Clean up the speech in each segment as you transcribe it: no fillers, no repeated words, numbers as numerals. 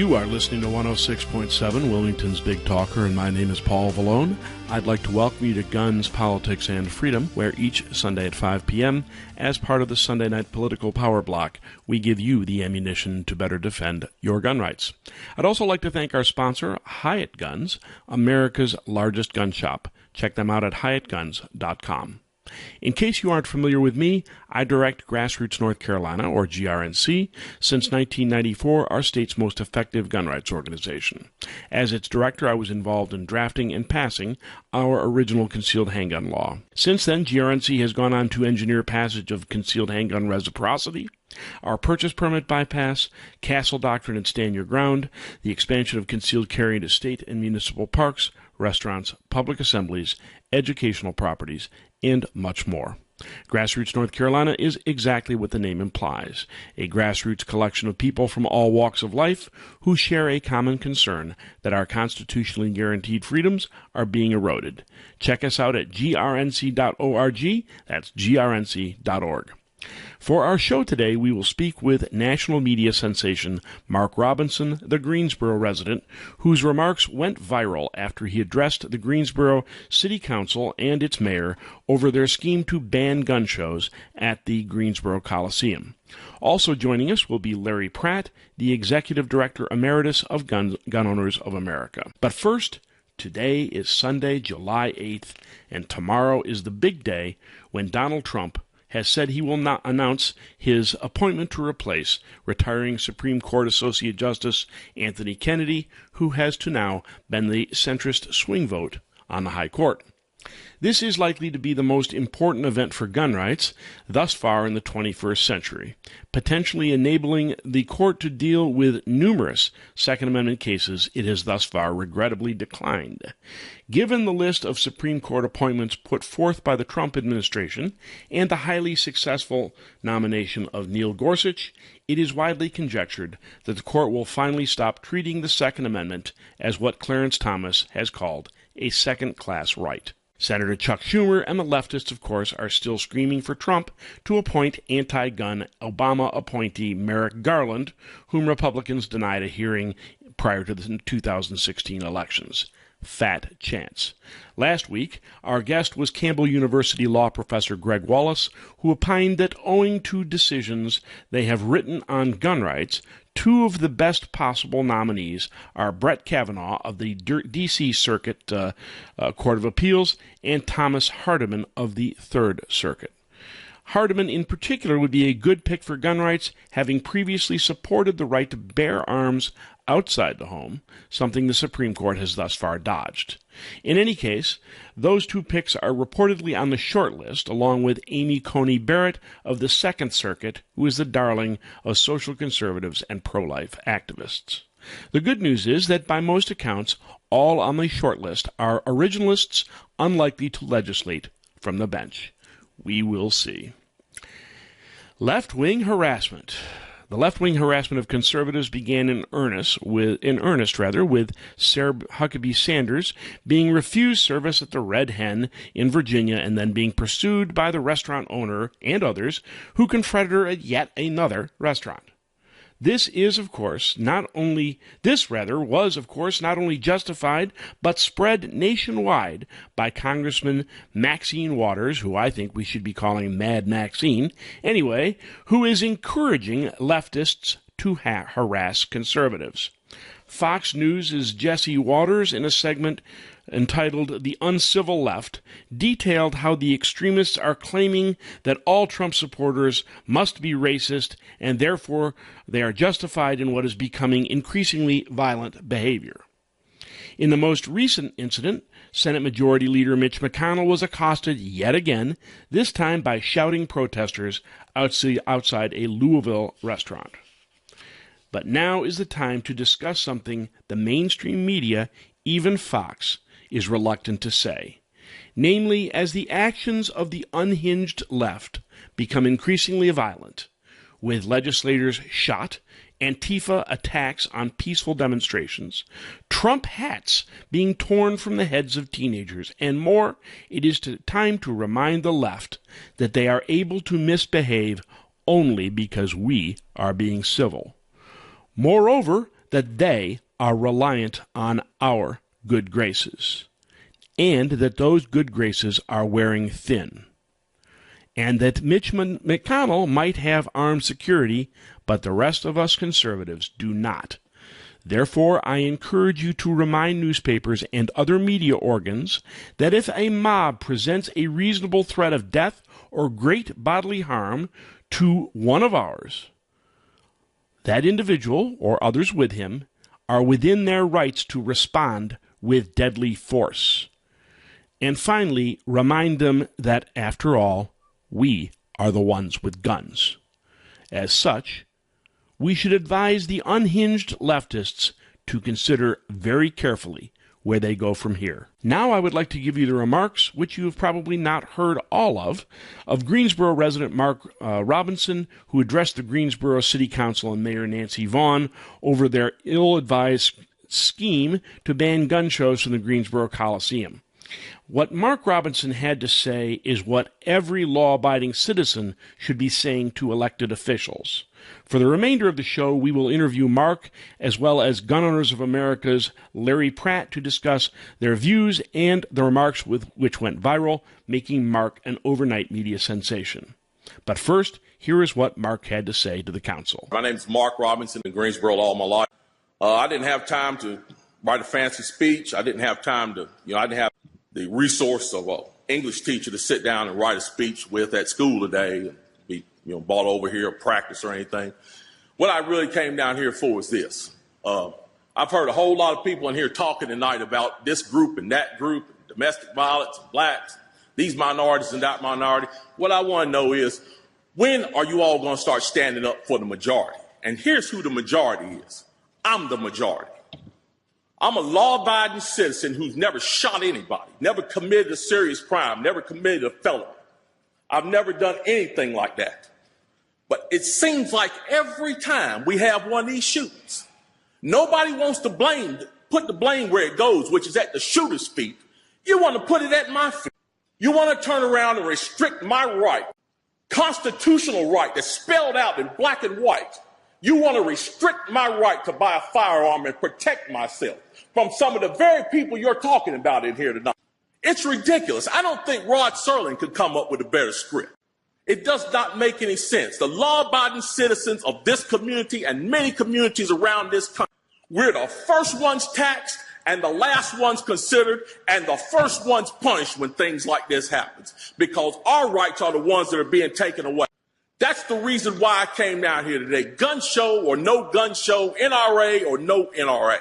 You are listening to 106.7, Wilmington's Big Talker, and my name is Paul Vallone. I'd like to welcome you to Guns, Politics, and Freedom, where each Sunday at 5 p.m., as part of the Sunday Night Political Power Block, we give you the ammunition to better defend your gun rights. I'd also like to thank our sponsor, Hyatt Guns, America's largest gun shop. Check them out at hyattguns.com. In case you aren't familiar with me, I direct Grassroots North Carolina, or GRNC, since 1994, our state's most effective gun rights organization. As its director, I was involved in drafting and passing our original concealed handgun law. Since then, GRNC has gone on to engineer passage of concealed handgun reciprocity, our purchase permit bypass, Castle Doctrine and Stand Your Ground, the expansion of concealed carry into state and municipal parks, restaurants, public assemblies, educational properties, and much more. Grassroots North Carolina is exactly what the name implies, a grassroots collection of people from all walks of life who share a common concern that our constitutionally guaranteed freedoms are being eroded. Check us out at grnc.org, that's grnc.org. For our show today, we will speak with national media sensation Mark Robinson, the Greensboro resident, whose remarks went viral after he addressed the Greensboro City Council and its mayor over their scheme to ban gun shows at the Greensboro Coliseum. Also joining us will be Larry Pratt, the Executive Director Emeritus of Gun Owners of America. But first, today is Sunday, July 8th, and tomorrow is the big day when Donald Trump has said he will not announce his appointment to replace retiring Supreme Court Associate Justice Anthony Kennedy, who has to now been the centrist swing vote on the High Court. This is likely to be the most important event for gun rights thus far in the 21st century, potentially enabling the court to deal with numerous Second Amendment cases it has thus far regrettably declined. Given the list of Supreme Court appointments put forth by the Trump administration and the highly successful nomination of Neil Gorsuch, it is widely conjectured that the court will finally stop treating the Second Amendment as what Clarence Thomas has called a second-class right. Senator Chuck Schumer and the leftists, of course, are still screaming for Trump to appoint anti-gun Obama appointee Merrick Garland, whom Republicans denied a hearing prior to the 2016 elections. Fat chance. Last week, our guest was Campbell University law professor Greg Wallace, who opined that owing to decisions they have written on gun rights, two of the best possible nominees are Brett Kavanaugh of the D.C. Circuit Court of Appeals and Thomas Hardiman of the Third Circuit. Hardiman, in particular, would be a good pick for gun rights, having previously supported the right to bear arms outside the home, something the Supreme Court has thus far dodged. In any case, those two picks are reportedly on the short list, along with Amy Coney Barrett of the Second Circuit, who is the darling of social conservatives and pro-life activists. The good news is that by most accounts, all on the short list are originalists unlikely to legislate from the bench. We will see. Left-wing harassment. The left-wing harassment of conservatives began in earnest with Sarah Huckabee Sanders being refused service at the Red Hen in Virginia and then being pursued by the restaurant owner and others who confronted her at yet another restaurant. This was, of course, not only justified, but spread nationwide by Congressman Maxine Waters, who I think we should be calling Mad Maxine, anyway, who is encouraging leftists to harass conservatives. Fox News' Jesse Waters, in a segment entitled The Uncivil Left, detailed how the extremists are claiming that all Trump supporters must be racist and therefore they are justified in what is becoming increasingly violent behavior. In the most recent incident, Senate Majority Leader Mitch McConnell was accosted yet again, this time by shouting protesters outside a Louisville restaurant. But now is the time to discuss something the mainstream media, even Fox, is reluctant to say. Namely, as the actions of the unhinged left become increasingly violent, with legislators shot, Antifa attacks on peaceful demonstrations, Trump hats being torn from the heads of teenagers, and more, it is time to remind the left that they are able to misbehave only because we are being civil. Moreover, that they are reliant on our good graces, and that those good graces are wearing thin, and that Mitch McConnell might have armed security, but the rest of us conservatives do not. Therefore, I encourage you to remind newspapers and other media organs that if a mob presents a reasonable threat of death or great bodily harm to one of ours, that individual, or others with him, are within their rights to respond with deadly force. And finally, remind them that, after all, we are the ones with guns. As such, we should advise the unhinged leftists to consider very carefully where they go from here. Now I would like to give you the remarks, which you have probably not heard all of Greensboro resident Mark Robinson, who addressed the Greensboro City Council and Mayor Nancy Vaughn over their ill-advised scheme to ban gun shows from the Greensboro Coliseum. What Mark Robinson had to say is what every law-abiding citizen should be saying to elected officials. For the remainder of the show, we will interview Mark as well as Gun Owners of America's Larry Pratt to discuss their views and the remarks which went viral, making Mark an overnight media sensation. But first, here is what Mark had to say to the council. My name is Mark Robinson in Greensboro all my life. I didn't have time to write a fancy speech. I didn't have time to, I didn't have the resource of an English teacher to sit down and write a speech with at school today and be, brought over here or practice or anything. What I really came down here for is this. I've heard a whole lot of people in here talking tonight about this group and that group, domestic violence, blacks, these minorities and that minority. What I want to know is, when are you all going to start standing up for the majority? And here's who the majority is. I'm the majority. I'm a law-abiding citizen who's never shot anybody, never committed a serious crime, never committed a felony. I've never done anything like that. But it seems like every time we have one of these shootings, nobody wants to put the blame where it goes, which is at the shooter's feet. You want to put it at my feet. You want to turn around and restrict my right, constitutional right that's spelled out in black and white. You want to restrict my right to buy a firearm and protect myself from some of the very people you're talking about in here tonight. It's ridiculous. I don't think Rod Serling could come up with a better script. It does not make any sense. The law-abiding citizens of this community and many communities around this country, we're the first ones taxed and the last ones considered and the first ones punished when things like this happens, because our rights are the ones that are being taken away. That's the reason why I came down here today. Gun show or no gun show, NRA or no NRA.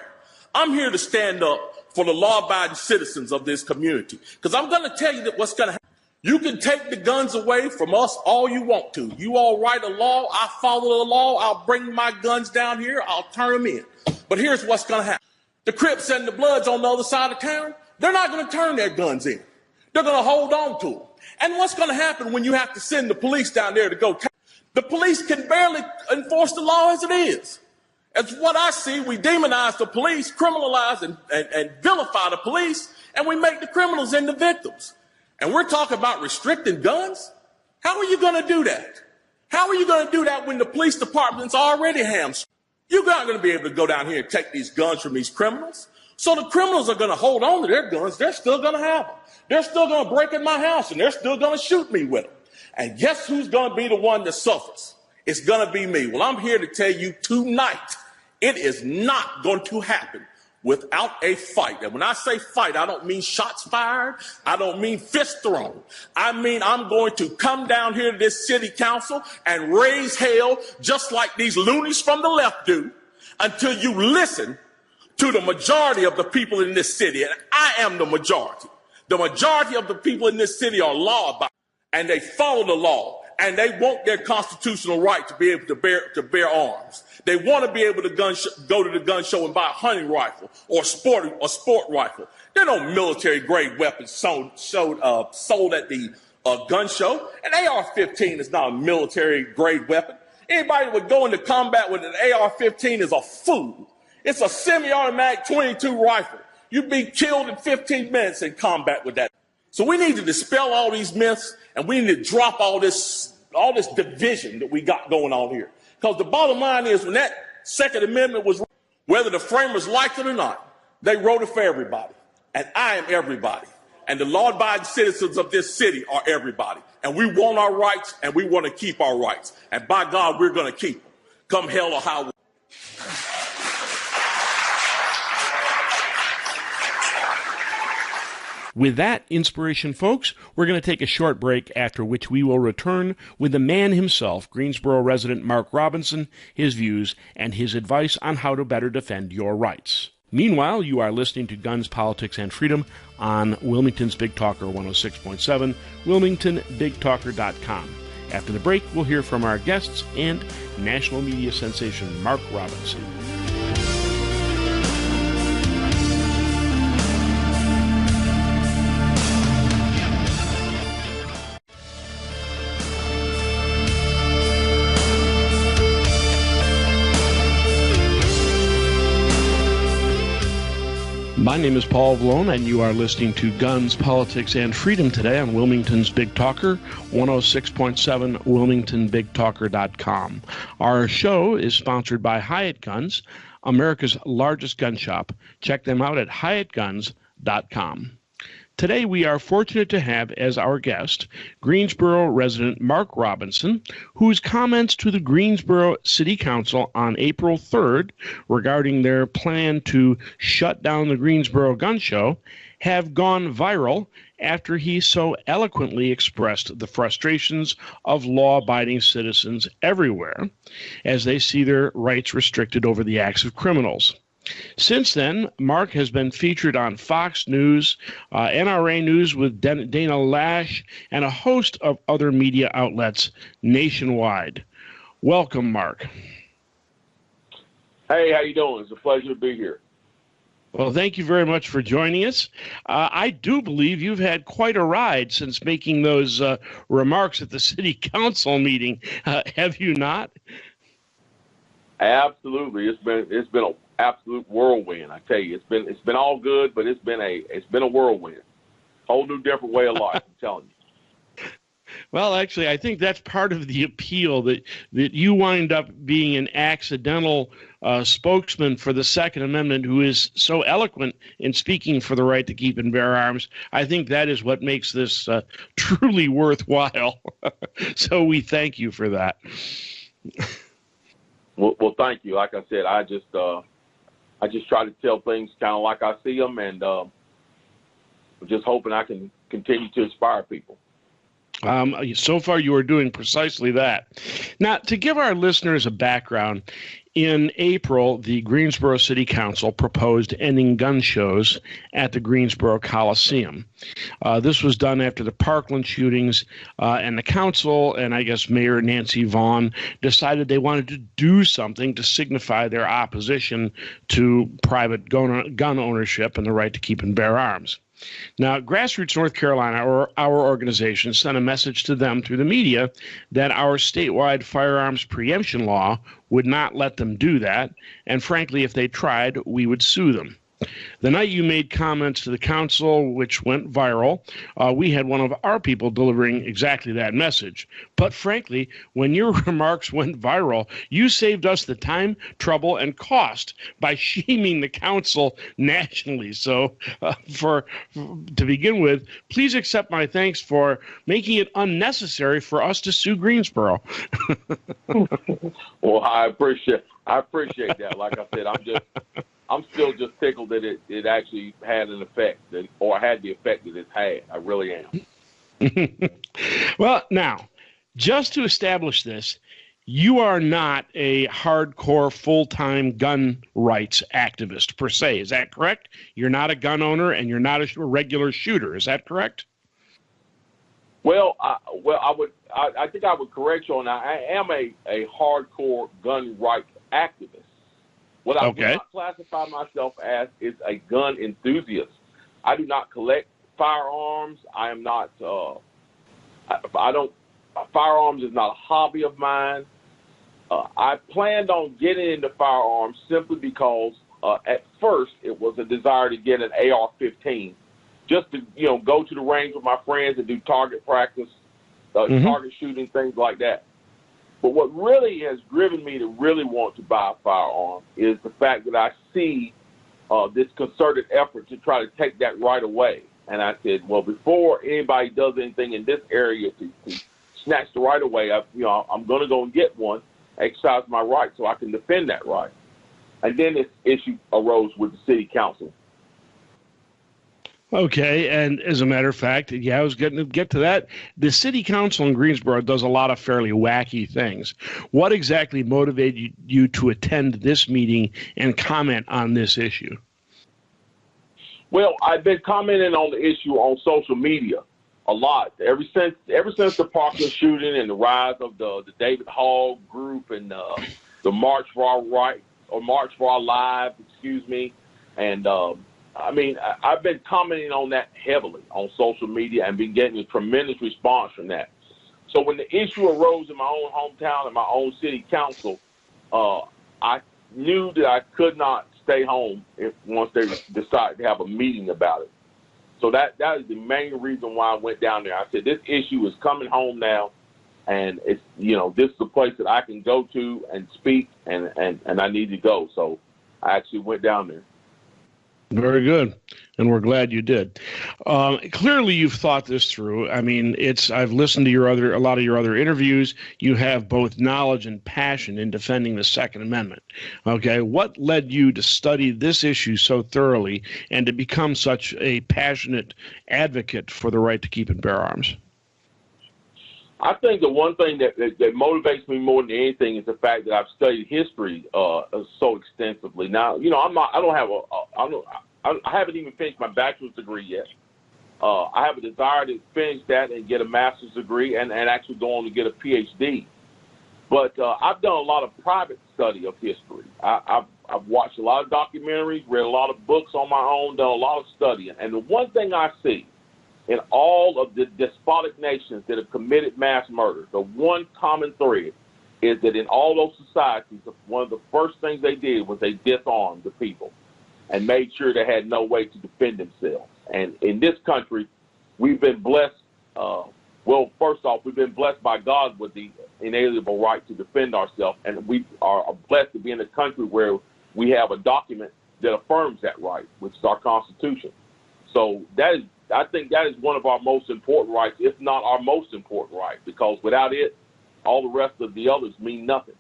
I'm here to stand up for the law-abiding citizens of this community, because I'm going to tell you that what's going to happen. You can take the guns away from us all you want to. You all write a law, I follow the law, I'll bring my guns down here, I'll turn them in. But here's what's going to happen. The Crips and the Bloods on the other side of town, they're not going to turn their guns in. They're going to hold on to them. And what's going to happen when you have to send the police down there to go? The police can barely enforce the law as it is. As what I see, we demonize the police, criminalize and vilify the police, and we make the criminals into victims. And we're talking about restricting guns? How are you going to do that? How are you going to do that when the police department's already hamstrung? You're not going to be able to go down here and take these guns from these criminals. So the criminals are going to hold on to their guns. They're still going to have them. They're still going to break in my house, and they're still going to shoot me with them. And guess who's going to be the one that suffers? It's going to be me. Well, I'm here to tell you tonight, it is not going to happen without a fight. And when I say fight, I don't mean shots fired. I don't mean fists thrown. I mean, I'm going to come down here to this city council and raise hell just like these loonies from the left do until you listen to the majority of the people in this city. And I am the majority. The majority of the people in this city are law-abiding, and they follow the law, and they want their constitutional right to be able to bear arms. They want to be able to go to the gun show and buy a hunting rifle or a sport rifle. There are no military-grade weapons sold at the gun show. An AR-15 is not a military-grade weapon. Anybody that would go into combat with an AR-15 is a fool. It's a semi-automatic .22 rifle. You'd be killed in 15 minutes in combat with that. So we need to dispel all these myths, and we need to drop all this division that we got going on here. Because the bottom line is, when that Second Amendment was, Whether the framers liked it or not, they wrote it for everybody. And I am everybody. And the law-abiding citizens of this city are everybody. And we want our rights, and we want to keep our rights. And by God, we're going to keep them, come hell or high water. With that inspiration, folks, we're going to take a short break, after which we will return with the man himself, Greensboro resident Mark Robinson, his views, and his advice on how to better defend your rights. Meanwhile, you are listening to Guns, Politics, and Freedom on Wilmington's Big Talker 106.7, wilmingtonbigtalker.com. After the break, we'll hear from our guests and national media sensation Mark Robinson. My name is Paul Vallone, and you are listening to Guns, Politics, and Freedom today on Wilmington's Big Talker, 106.7, wilmingtonbigtalker.com. Our show is sponsored by Hyatt Guns, America's largest gun shop. Check them out at hyattguns.com. Today, we are fortunate to have as our guest Greensboro resident Mark Robinson, whose comments to the Greensboro City Council on April 3rd regarding their plan to shut down the Greensboro Gun Show have gone viral after he so eloquently expressed the frustrations of law-abiding citizens everywhere as they see their rights restricted over the acts of criminals. Since then, Mark has been featured on Fox News, NRA News with Dana Lash, and a host of other media outlets nationwide. Welcome, Mark. Hey, how you doing? It's a pleasure to be here. Well, thank you very much for joining us. I do believe you've had quite a ride since making those remarks at the City Council meeting. Have you not? Absolutely. It's been an absolute whirlwind. I tell you, it's been all good, but it's been a whirlwind. Whole new different way of life, I'm telling you. Well, actually, I think that's part of the appeal, that you wind up being an accidental spokesman for the Second Amendment who is so eloquent in speaking for the right to keep and bear arms. I think that is what makes this truly worthwhile. So we thank you for that. Well, thank you. Like I said, I just try to tell things kind of like I see them, and I'm just hoping I can continue to inspire people. So far, you are doing precisely that. Now, to give our listeners a background, in April, the Greensboro City Council proposed ending gun shows at the Greensboro Coliseum. This was done after the Parkland shootings, and the council and I guess Mayor Nancy Vaughn decided they wanted to do something to signify their opposition to private gun ownership and the right to keep and bear arms. Now, Grassroots North Carolina, or our organization, sent a message to them through the media that our statewide firearms preemption law would not let them do that, and frankly, if they tried, we would sue them. The night you made comments to the council, which went viral, we had one of our people delivering exactly that message. But frankly, when your remarks went viral, you saved us the time, trouble, and cost by shaming the council nationally. So to begin with, please accept my thanks for making it unnecessary for us to sue Greensboro. Well, I appreciate that. Like I said, I'm still just tickled that it actually had an effect, or had the effect that it's had. I really am. Well, now, just to establish this, you are not a hardcore full-time gun rights activist per se. Is that correct? You're not a gun owner, and you're not a regular shooter. Is that correct? Well, I think I would correct you on that. I am a hardcore gun rights activist. What I would not classify myself as is a gun enthusiast. I do not collect firearms. I am not. Firearms is not a hobby of mine. I planned on getting into firearms simply because at first it was a desire to get an AR-15, just to go to the range with my friends and do target practice, target shooting, things like that. But what really has driven me to really want to buy a firearm is the fact that I see this concerted effort to try to take that right away. And I said, well, before anybody does anything in this area to snatch the right away, I'm going to go and get one, exercise my right so I can defend that right. And then this issue arose with the city council. Okay, and as a matter of fact, I was going to get to that. The city council in Greensboro does a lot of fairly wacky things. What exactly motivated you to attend this meeting and comment on this issue? Well, I've been commenting on the issue on social media a lot ever since the Parkland shooting and the rise of the David Hall group and the March for Our Right or March for Our Lives, and I've been commenting on that heavily on social media and been getting a tremendous response from that. So when the issue arose in my own hometown and my own city council, I knew that I could not stay home once they decided to have a meeting about it. So that is the main reason why I went down there. I said, this issue is coming home now, and it's, this is a place that I can go to and speak, and I need to go. So I actually went down there. Very good, and we're glad you did. Clearly, you've thought this through. I mean, I've listened to a lot of your other interviews. You have both knowledge and passion in defending the Second Amendment. Okay, what led you to study this issue so thoroughly and to become such a passionate advocate for the right to keep and bear arms? I think the one thing that motivates me more than anything is the fact that I've studied history so extensively. Now, I haven't even finished my bachelor's degree yet. I have a desire to finish that and get a master's degree and actually go on to get a PhD. But I've done a lot of private study of history. I've watched a lot of documentaries, read a lot of books on my own, done a lot of studying. And the one thing I see in all of the despotic nations that have committed mass murder, the one common thread is that in all those societies, one of the first things they did was they disarmed the people and made sure they had no way to defend themselves. And in this country, we've been blessed. First off, we've been blessed by God with the inalienable right to defend ourselves, and we are blessed to be in a country where we have a document that affirms that right, which is our Constitution. So I think that is one of our most important rights, if not our most important right, because without it, all the rest of the others mean nothing.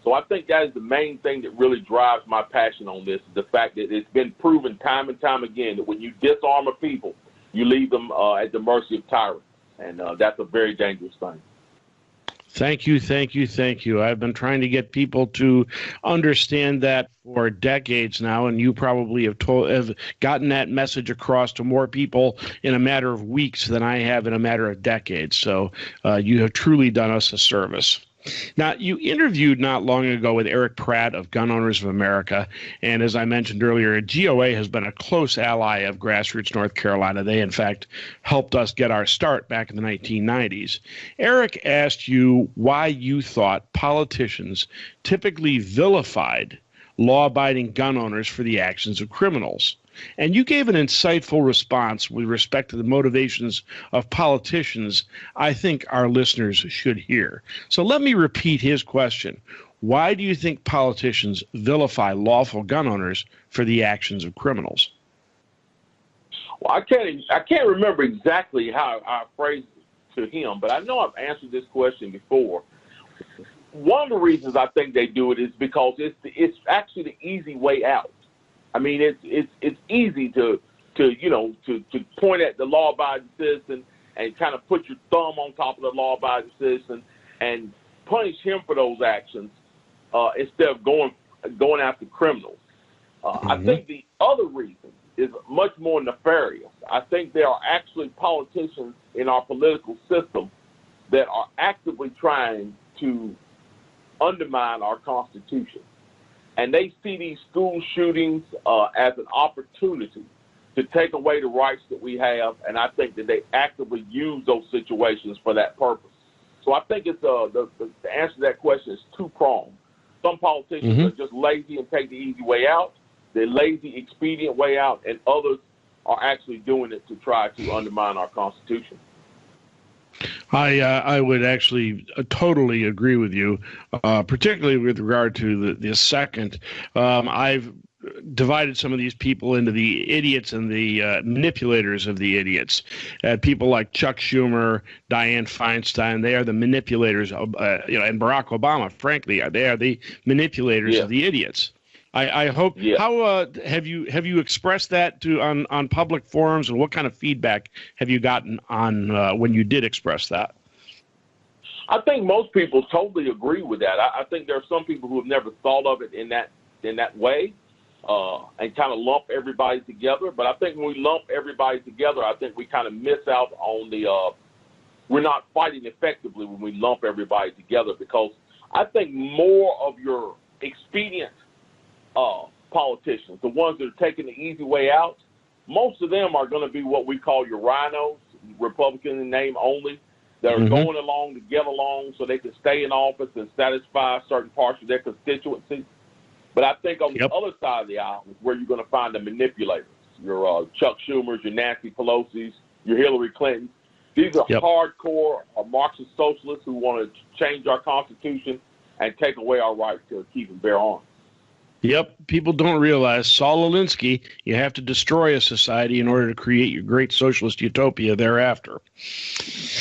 So I think that is the main thing that really drives my passion on this, is the fact that it's been proven time and time again that when you disarm a people, you leave them at the mercy of tyrants, and that's a very dangerous thing. Thank you. I've been trying to get people to understand that for decades now, and you probably have gotten that message across to more people in a matter of weeks than I have in a matter of decades. So you have truly done us a service. Now, you interviewed not long ago with Eric Pratt of Gun Owners of America, and as I mentioned earlier, GOA has been a close ally of Grassroots North Carolina. They, in fact, helped us get our start back in the 1990s. Eric asked you why you thought politicians typically vilified law-abiding gun owners for the actions of criminals. And you gave an insightful response with respect to the motivations of politicians I think our listeners should hear. So let me repeat his question. Why do you think politicians vilify lawful gun owners for the actions of criminals? Well, I can't remember exactly how I phrased it to him, but I know I've answered this question before. One of the reasons I think they do it is because it's actually the easy way out. I mean, it's easy to point at the law-abiding citizen and kind of put your thumb on top of the law-abiding citizen and punish him for those actions instead of going after criminals. I think the other reason is much more nefarious. I think there are actually politicians in our political system that are actively trying to undermine our Constitution. And they see these school shootings as an opportunity to take away the rights that we have, and I think that they actively use those situations for that purpose. So I think it's the answer to that question is two-pronged. Some politicians are just lazy and take the easy way out, the lazy, expedient way out, and others are actually doing it to try to undermine our Constitution. I would actually totally agree with you, particularly with regard to the second. I've divided some of these people into the idiots and the manipulators of the idiots. People like Chuck Schumer, Dianne Feinstein, they are the manipulators of, and Barack Obama, frankly, they are the manipulators of the idiots. I hope. Yeah. How have you expressed that on public forums, and what kind of feedback have you gotten on when you did express that? I think most people totally agree with that. I think there are some people who have never thought of it in that way, and kind of lump everybody together. But I think when we lump everybody together, I think we kind of miss out on we're not fighting effectively when we lump everybody together, because I think more of your expedient politicians, the ones that are taking the easy way out, most of them are going to be what we call your rhinos, Republican in name only, that are going along to get along so they can stay in office and satisfy certain parts of their constituency. But I think on the other side of the aisle is where you're going to find the manipulators, your Chuck Schumers, your Nancy Pelosi's, your Hillary Clintons. These are hardcore Marxist socialists who want to change our Constitution and take away our right to keep and bear arms. Yep, people don't realize, Saul Alinsky, you have to destroy a society in order to create your great socialist utopia thereafter.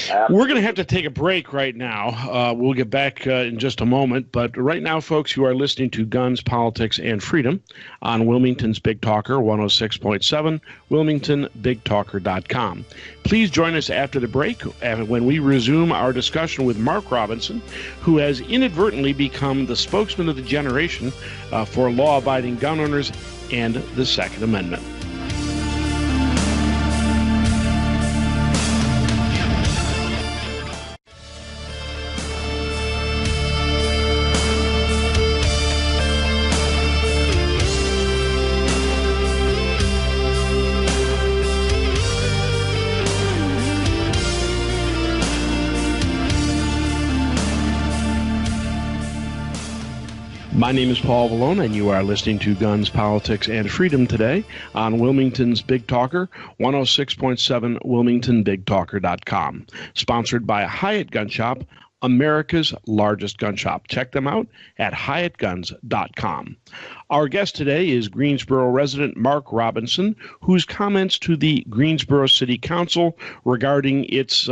Absolutely. We're going to have to take a break right now. We'll get back in just a moment. But right now, folks, you are listening to Guns, Politics, and Freedom on Wilmington's Big Talker 106.7, WilmingtonBigTalker.com. Please join us after the break when we resume our discussion with Mark Robinson, who has inadvertently become the spokesman of the generation for law-abiding gun owners and the Second Amendment. My name is Paul Vallone, and you are listening to Guns, Politics, and Freedom today on Wilmington's Big Talker, 106.7, WilmingtonBigTalker.com. Sponsored by Hyatt Gun Shop, America's largest gun shop. Check them out at HyattGuns.com. Our guest today is Greensboro resident Mark Robinson, whose comments to the Greensboro City Council regarding its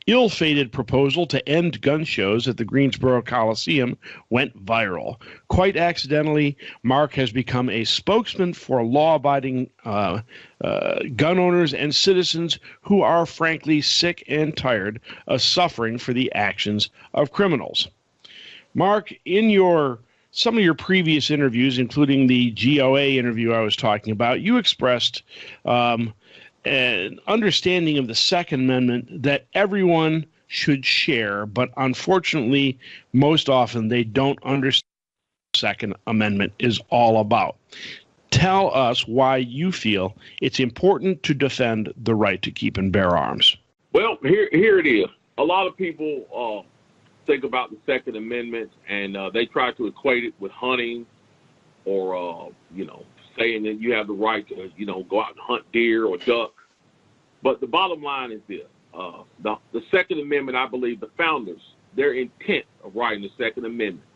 ill-fated proposal to end gun shows at the Greensboro Coliseum went viral. Quite accidentally, Mark has become a spokesman for law-abiding gun owners and citizens who are frankly sick and tired of suffering for the actions of criminals. Mark, in some of your previous interviews, including the GOA interview I was talking about, you expressed an understanding of the Second Amendment that everyone should share, but unfortunately, most often they don't understand what the Second Amendment is all about. Tell us why you feel it's important to defend the right to keep and bear arms. Well, here it is. A lot of people think about the Second Amendment, and they try to equate it with hunting or, saying that you have the right to, go out and hunt deer or duck. But the bottom line is this. The Second Amendment, I believe the founders, their intent of writing the Second Amendment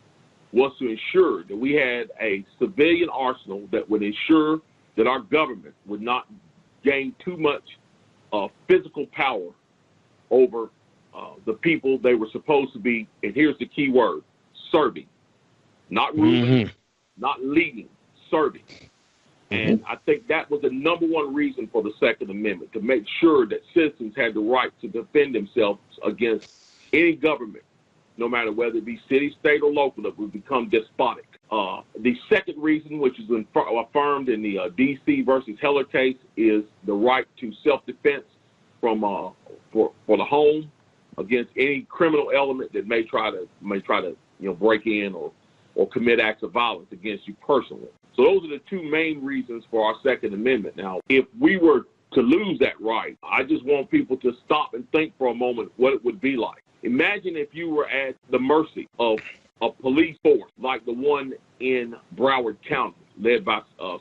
was to ensure that we had a civilian arsenal that would ensure that our government would not gain too much physical power over the people they were supposed to be, and here's the key word, serving. Not ruling, not leading, serving. And I think that was the number one reason for the Second Amendment, to make sure that citizens had the right to defend themselves against any government, no matter whether it be city, state, or local, that would become despotic. The second reason, which is affirmed in the D.C. versus Heller case, is the right to self-defense from for the home against any criminal element that may try to break in or commit acts of violence against you personally. So those are the two main reasons for our Second Amendment. Now, if we were to lose that right, I just want people to stop and think for a moment what it would be like. Imagine if you were at the mercy of a police force like the one in Broward County, led by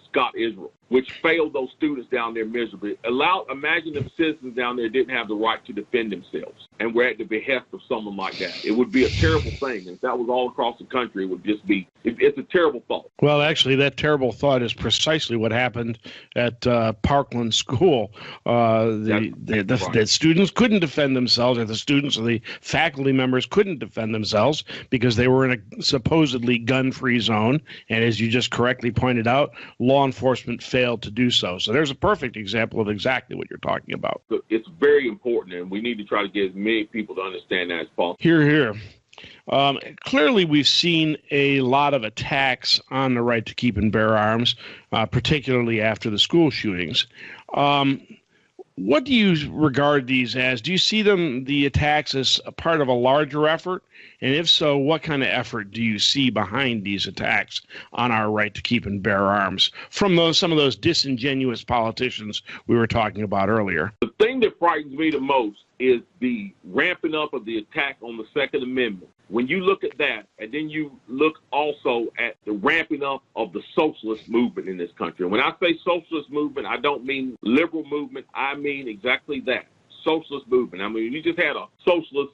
Scott Israel. which failed those students down there miserably. Imagine if citizens down there didn't have the right to defend themselves and were at the behest of someone like that. It would be a terrible thing. If that was all across the country, it would just be, it's a terrible thought. Well, actually, that terrible thought is precisely what happened at Parkland School. The students couldn't defend themselves, or the students or the faculty members couldn't defend themselves because they were in a supposedly gun-free zone. And as you just correctly pointed out, law enforcement failed to do so. So there's a perfect example of exactly what you're talking about. It's very important, and we need to try to get as many people to understand that as possible. Hear, hear. Clearly, we've seen a lot of attacks on the right to keep and bear arms, particularly after the school shootings. What do you regard these as? Do you see the attacks, as a part of a larger effort? And if so, what kind of effort do you see behind these attacks on our right to keep and bear arms from some of those disingenuous politicians we were talking about earlier? The thing that frightens me the most is the ramping up of the attack on the Second Amendment. When you look at that, and then you look also at the ramping up of the socialist movement in this country. And when I say socialist movement, I don't mean liberal movement. I mean exactly that, socialist movement. I mean, you just had a socialist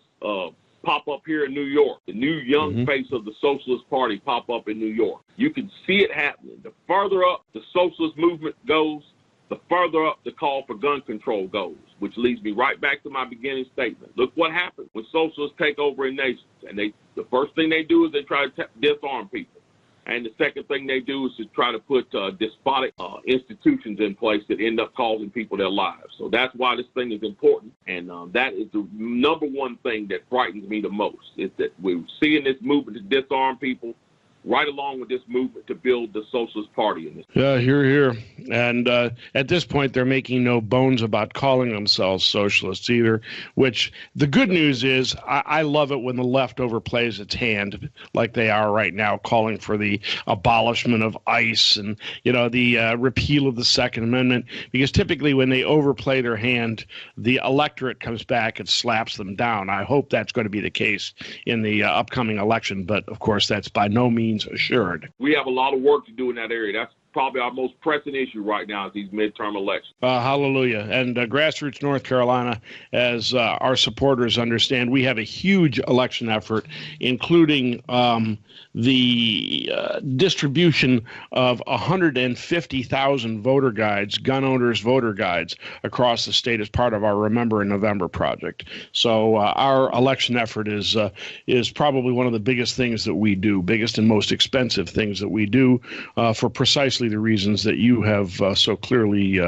pop up here in New York. The new young face of the Socialist Party pop up in New York. You can see it happening. The further up the socialist movement goes, the further up the call for gun control goes, which leads me right back to my beginning statement. Look what happens when socialists take over a nation. And the first thing they do is they try to disarm people. And the second thing they do is to try to put despotic institutions in place that end up causing people their lives. So that's why this thing is important. And that is the number one thing that frightens me the most, is that we're seeing this movement to disarm people right along with this movement to build the Socialist Party in this. Yeah, hear, hear. And at this point, they're making no bones about calling themselves socialists either, which the good news is I love it when the left overplays its hand like they are right now, calling for the abolishment of ICE and, the repeal of the Second Amendment, because typically when they overplay their hand, the electorate comes back and slaps them down. I hope that's going to be the case in the upcoming election, but of course that's by no means assured. We have a lot of work to do in that area. That's probably our most pressing issue right now is these midterm elections. Hallelujah. And Grassroots North Carolina, as our supporters understand, we have a huge election effort, including the distribution of 150,000 voter guides, gun owners' voter guides, across the state as part of our Remember in November project. So our election effort is probably one of the biggest things that we do, biggest and most expensive things that we do for precisely the reasons that you have so clearly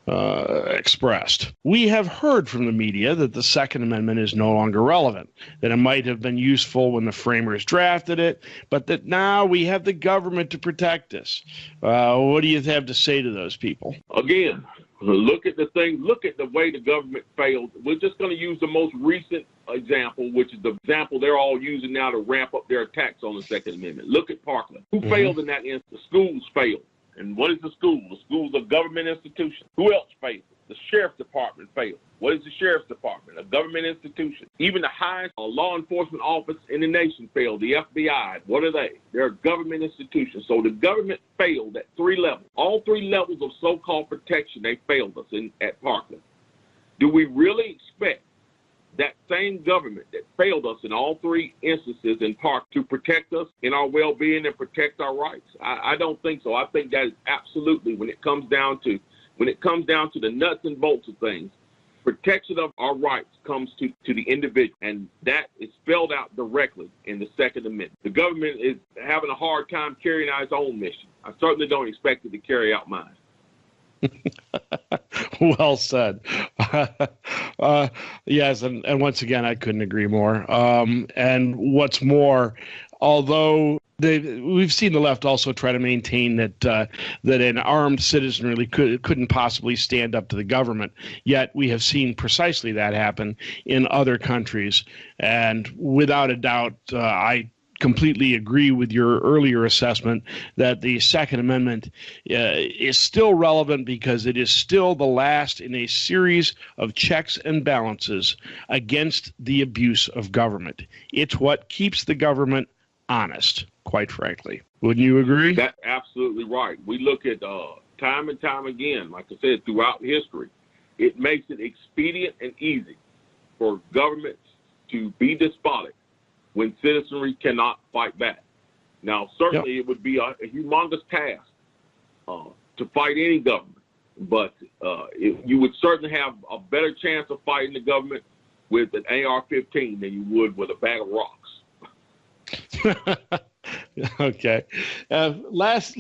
expressed. We have heard from the media that the Second Amendment is no longer relevant, that it might have been useful when the framers drafted it, but that now we have the government to protect us. What do you have to say to those people? Again, look at the way the government failed. We're just going to use the most recent example, which is the example they're all using now to ramp up their attacks on the Second Amendment. Look at Parkland. Who failed in that instance? The schools failed. And what is the school? The school's a government institution. Who else failed? The sheriff's department failed. What is the sheriff's department? A government institution. Even the highest law enforcement office in the nation failed. The FBI. What are they? They're a government institution. So the government failed at three levels. All three levels of so-called protection, they failed us at Parkland. Do we really expect that same government that failed us in all three instances in Park to protect us in our well-being and protect our rights? I don't think so. I think that is absolutely, when it comes down to the nuts and bolts of things, protection of our rights comes to the individual, and that is spelled out directly in the Second Amendment. The government is having a hard time carrying out its own mission. I certainly don't expect it to carry out mine. Well said. Yes, and once again, I couldn't agree more. And what's more, although we've seen the left also try to maintain that an armed citizenry couldn't possibly stand up to the government, yet we have seen precisely that happen in other countries. And without a doubt, I completely agree with your earlier assessment that the Second Amendment is still relevant because it is still the last in a series of checks and balances against the abuse of government. It's what keeps the government honest, quite frankly. Wouldn't you agree? That's absolutely right. We look at time and time again, like I said, throughout history, it makes it expedient and easy for governments to be despotic when citizenry cannot fight back. Now, certainly it would be a humongous task to fight any government, but you would certainly have a better chance of fighting the government with an AR-15 than you would with a bag of rocks. Okay. Last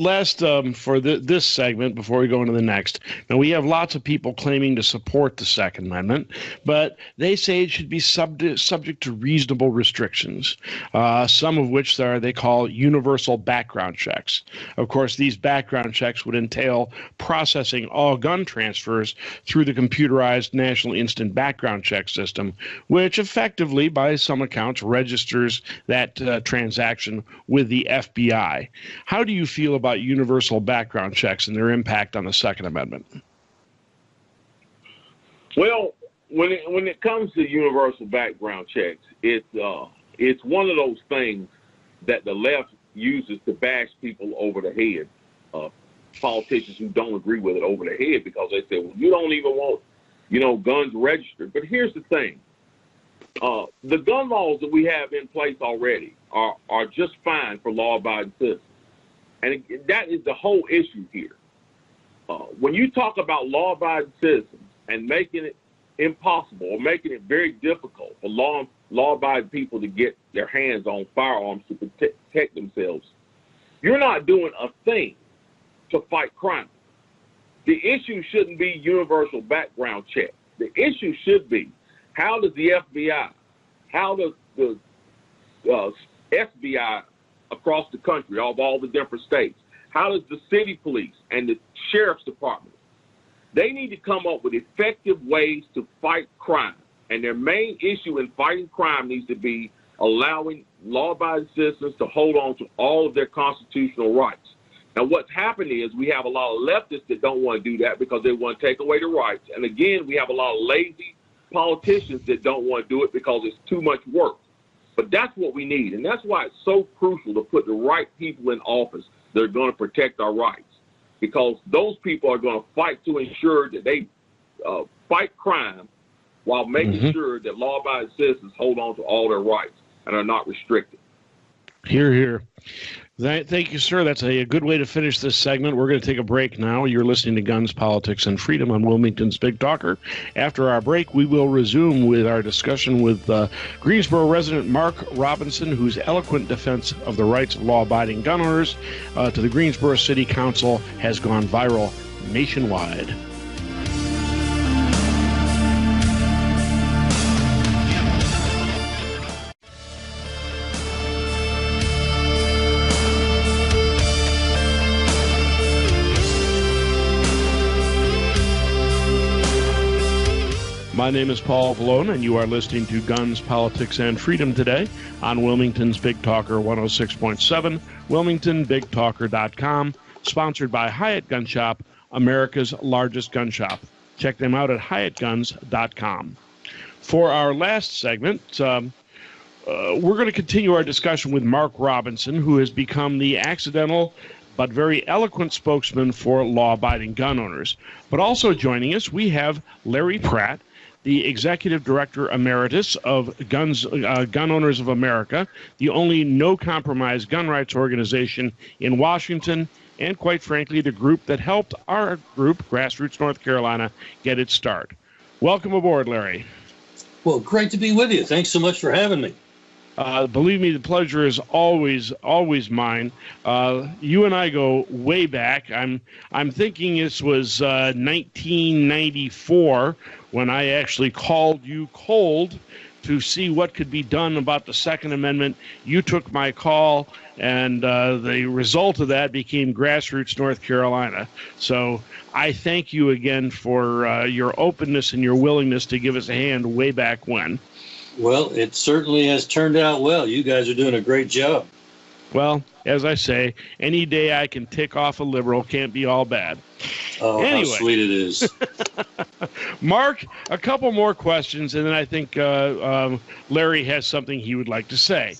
for this segment before we go into the next. Now, we have lots of people claiming to support the Second Amendment, but they say it should be subject to reasonable restrictions, some of which they call universal background checks. Of course, these background checks would entail processing all gun transfers through the computerized National Instant Background Check System, which effectively, by some accounts, registers that transaction with the FBI. How do you feel about universal background checks and their impact on the Second Amendment? Well, when it comes to universal background checks, it's one of those things that the left uses to bash people over the head, politicians who don't agree with it over the head, because they say, well, you don't even want, guns registered. But here's the thing. The gun laws that we have in place already are just fine for law-abiding citizens. And that is the whole issue here. When you talk about law-abiding citizens and making it impossible or making it very difficult for law-abiding people to get their hands on firearms to protect themselves, you're not doing a thing to fight crime. The issue shouldn't be universal background check. The issue should be, how does the FBI, how does the FBI across the country, of all the different states, how does the city police and the sheriff's department, they need to come up with effective ways to fight crime. And their main issue in fighting crime needs to be allowing law-abiding citizens to hold on to all of their constitutional rights. Now, what's happened is we have a lot of leftists that don't want to do that because they want to take away the rights. And again, we have a lot of lazy politicians that don't want to do it because it's too much work. But that's what we need, and that's why it's so crucial to put the right people in office that are going to protect our rights, because those people are going to fight to ensure that they fight crime while making sure that law-abiding citizens hold on to all their rights and are not restricted. Hear, hear. Thank you, sir. That's a good way to finish this segment. We're going to take a break now. You're listening to Guns, Politics, and Freedom on Wilmington's Big Talker. After our break, we will resume with our discussion with Greensboro resident Mark Robinson, whose eloquent defense of the rights of law-abiding gun owners to the Greensboro City Council has gone viral nationwide. My name is Paul Vallone, and you are listening to Guns, Politics, and Freedom today on Wilmington's Big Talker 106.7, WilmingtonBigTalker.com, sponsored by Hyatt Gun Shop, America's largest gun shop. Check them out at HyattGuns.com. For our last segment, we're going to continue our discussion with Mark Robinson, who has become the accidental but very eloquent spokesman for law-abiding gun owners. But also joining us, we have Larry Pratt, the Executive Director Emeritus of Gun Owners of America, the only no-compromise gun rights organization in Washington, and quite frankly, the group that helped our group, Grassroots North Carolina, get its start. Welcome aboard, Larry. Well, great to be with you. Thanks so much for having me. Believe me, the pleasure is always mine. You and I go way back. I'm thinking this was 1994 when I actually called you cold to see what could be done about the Second Amendment. You took my call, and the result of that became Grassroots North Carolina. So I thank you again for your openness and your willingness to give us a hand way back when. Well, it certainly has turned out well. You guys are doing a great job. Well, as I say, any day I can tick off a liberal can't be all bad. Oh, anyway. How sweet it is. Mark, a couple more questions, and then I think Larry has something he would like to say.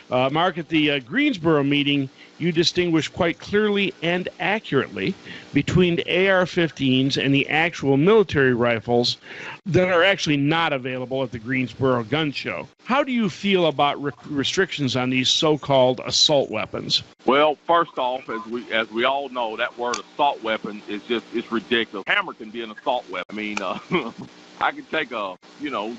Mark, at the Greensboro meeting, you distinguished quite clearly and accurately between the AR-15s and the actual military rifles that are actually not available at the Greensboro Gun Show. How do you feel about restrictions on these so-called assault weapons? Well, first off, as we all know, that word assault weapon is it's ridiculous. Hammer can be an assault weapon. I mean, I can take the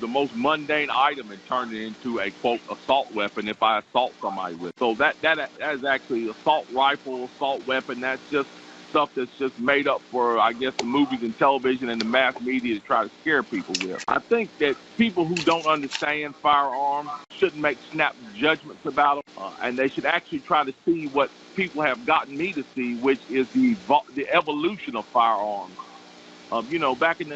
most mundane item and turn it into a quote assault weapon if I assault somebody with. So that is actually assault rifle, assault weapon. That's just stuff that's just made up for, I guess, the movies and television and the mass media to try to scare people with. I think that people who don't understand firearms shouldn't make snap judgments about them, and they should actually try to see what people have gotten me to see, which is the evolution of firearms. Back in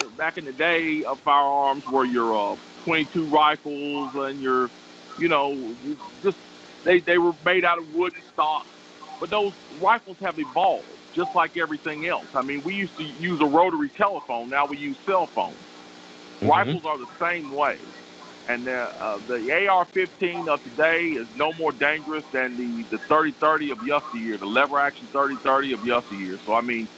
the day of firearms, were your 22 rifles and your, they were made out of wood and stock, but those rifles have evolved. Just like everything else. I mean, we used to use a rotary telephone. Now we use cell phones. Mm-hmm. Rifles are the same way. And the AR-15 of today is no more dangerous than the 30-30 of yesteryear, the lever-action 30-30 of yesteryear. So, I mean,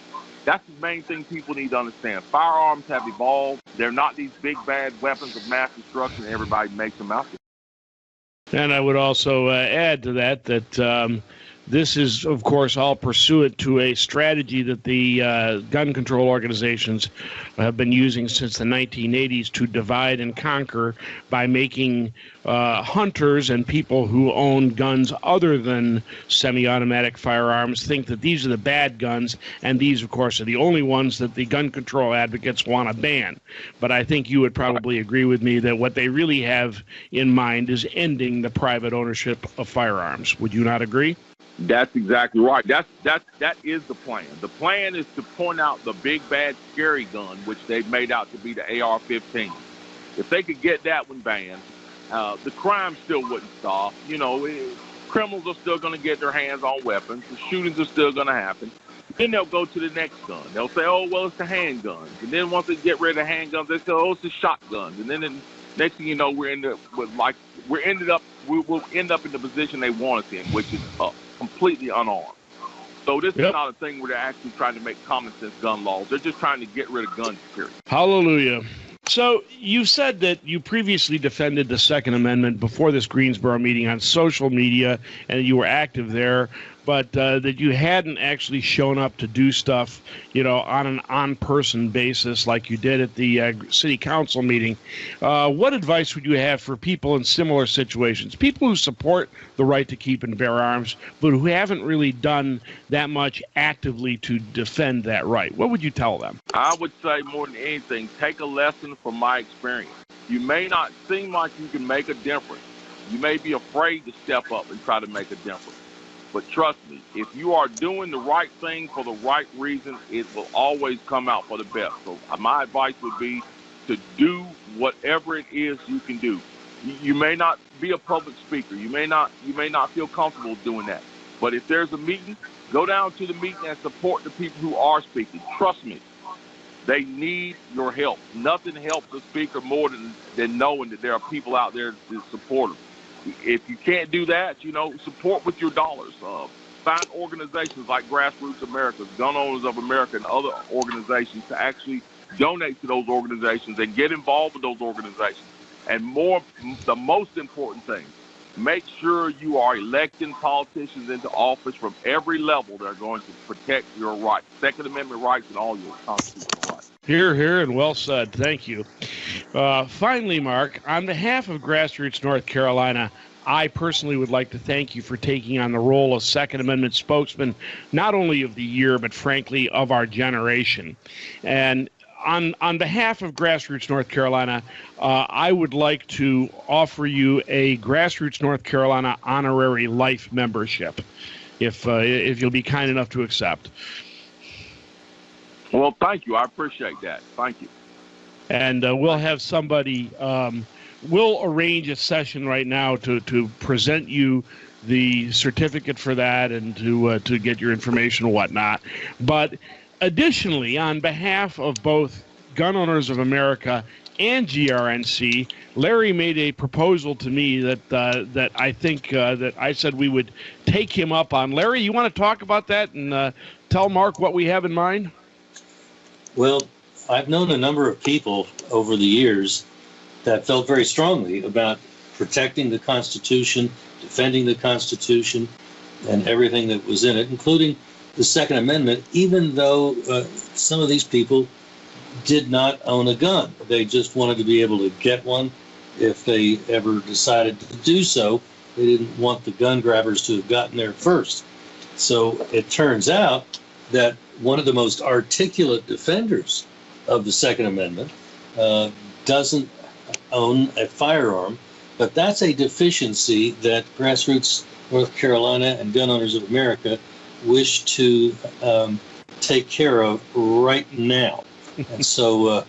that's the main thing people need to understand. Firearms have evolved. They're not these big, bad weapons of mass destruction everybody makes them out there. And I would also add to that this is, of course, all pursuant to a strategy that the gun control organizations have been using since the 1980s to divide and conquer by making hunters and people who own guns other than semi-automatic firearms think that these are the bad guns, and these, of course, are the only ones that the gun control advocates want to ban. But I think you would probably agree with me that what they really have in mind is ending the private ownership of firearms. Would you not agree? That's exactly right. That is the plan. The plan is to point out the big, bad, scary gun, which they've made out to be the AR-15. If they could get that one banned, the crime still wouldn't stop. Criminals are still going to get their hands on weapons. The shootings are still going to happen. Then they'll go to the next gun. They'll say, oh, well, it's the handguns. And then once they get rid of handguns, they say, oh, it's the shotguns. And then the next thing you know, we'll end up in the position they want us in, which is completely unarmed. So this is not a thing where they're actually trying to make common sense gun laws. They're just trying to get rid of gun security. Hallelujah. So you said that you previously defended the Second Amendment before this Greensboro meeting on social media, and you were active there, but that you hadn't actually shown up to do stuff, on an on-person basis like you did at the city council meeting. What advice would you have for people in similar situations, people who support the right to keep and bear arms, but who haven't really done that much actively to defend that right? What would you tell them? I would say more than anything, take a lesson from my experience. You may not seem like you can make a difference. You may be afraid to step up and try to make a difference. But trust me, if you are doing the right thing for the right reason, it will always come out for the best. So my advice would be to do whatever it is you can do. You may not be a public speaker. You may not feel comfortable doing that. But if there's a meeting, go down to the meeting and support the people who are speaking. Trust me, they need your help. Nothing helps a speaker more than knowing that there are people out there to support them. If you can't do that, support with your dollars. Find organizations like Grassroots America, Gun Owners of America, and other organizations to actually donate to those organizations and get involved with those organizations. And the most important thing, make sure you are electing politicians into office from every level that are going to protect your rights, Second Amendment rights, and all your constitutional rights. Hear, hear, and well said. Thank you. Finally, Mark, on behalf of Grassroots North Carolina, I personally would like to thank you for taking on the role of Second Amendment spokesman, not only of the year, but frankly, of our generation. And on behalf of Grassroots North Carolina, I would like to offer you a Grassroots North Carolina honorary life membership, if you'll be kind enough to accept. Well, thank you. I appreciate that. Thank you. And we'll have somebody, we'll arrange a session right now to present you the certificate for that and to get your information and whatnot. But additionally, on behalf of both Gun Owners of America and GRNC. Larry made a proposal to me that I think that I said we would take him up on. Larry, you want to talk about that and tell Mark what we have in mind? Well, I've known a number of people over the years that felt very strongly about protecting the Constitution, defending the Constitution, and everything that was in it, including the Second Amendment, even though some of these people did not own a gun. They just wanted to be able to get one if they ever decided to do so. They didn't want the gun grabbers to have gotten there first. So it turns out that one of the most articulate defenders of the Second Amendment doesn't own a firearm, but that's a deficiency that Grassroots North Carolina and Gun Owners of America wish to take care of right now. And so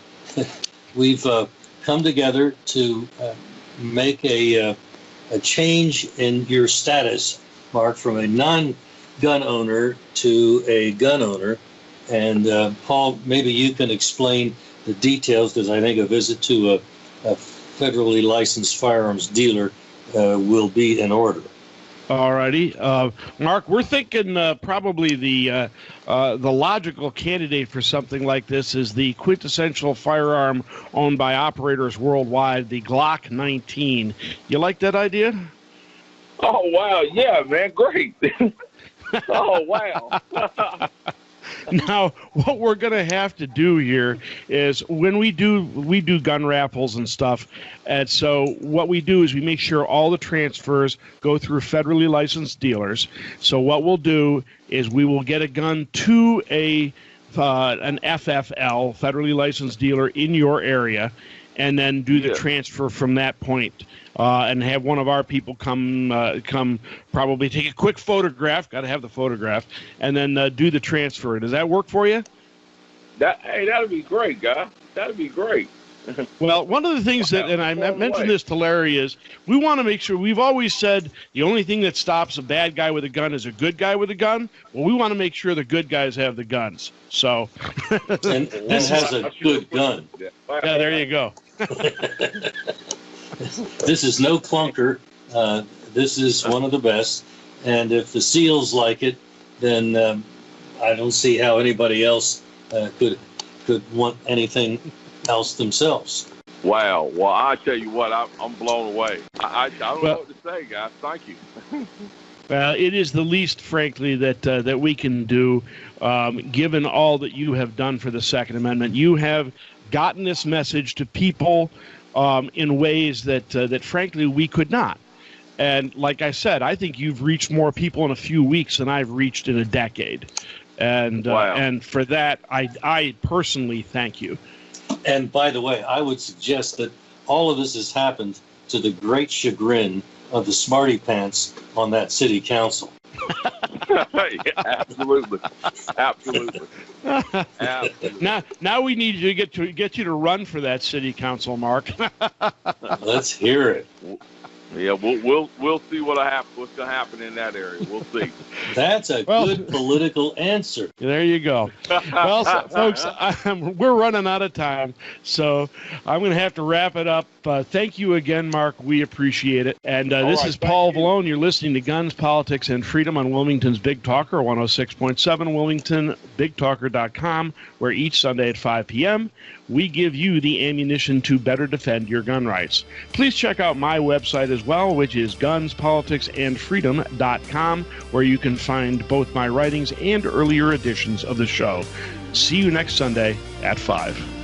we've come together to make a change in your status, Mark, from a non-gun owner to a gun owner. And Paul, maybe you can explain the details, because I think a visit to a federally licensed firearms dealer will be in order. All righty. Mark, we're thinking probably the logical candidate for something like this is the quintessential firearm owned by operators worldwide, the Glock 19. You like that idea? Oh, wow. Yeah, man. Great. Oh, wow. Now, what we're going to have to do here is when we do gun raffles and stuff, and so what we do is we make sure all the transfers go through federally licensed dealers. So what we'll do is we will get a gun to an FFL, federally licensed dealer in your area, and then do the transfer from that point. And have one of our people come probably take a quick photograph, got to have the photograph, and then do the transfer. Does that work for you? That'd be great, guy. That'd be great. Well, one of the things that, and I mentioned this to Larry, is we want to make sure, we've always said the only thing that stops a bad guy with a gun is a good guy with a gun. Well, we want to make sure the good guys have the guns. So, and has a good gun. Yeah, there you go. This is no clunker. This is one of the best. And if the SEALs like it, then I don't see how anybody else could want anything else themselves. Wow. Well, I tell you what, I'm blown away. I don't know what to say, guys. Thank you. Well, it is the least, frankly, that we can do, given all that you have done for the Second Amendment. You have gotten this message to people in ways that frankly we could not. And like I said, I think you've reached more people in a few weeks than I've reached in a decade. And wow. And for that, I personally thank you. And by the way, I would suggest that all of this has happened to the great chagrin of the smarty pants on that city council. Yeah, absolutely. Absolutely. Now we need you to get you to run for that city council, Mark. Let's hear it. Yeah, we'll see what's going to happen in that area. We'll see. That's a good political answer. There you go. Well, folks, we're running out of time, so I'm going to have to wrap it up. Thank you again, Mark. We appreciate it. And this is Paul Vallone. You're listening to Guns, Politics, and Freedom on Wilmington's Big Talker, 106.7, WilmingtonBigTalker.com, where each Sunday at 5 p.m., we give you the ammunition to better defend your gun rights. Please check out my website as well, which is gunspoliticsandfreedom.com, where you can find both my writings and earlier editions of the show. See you next Sunday at 5.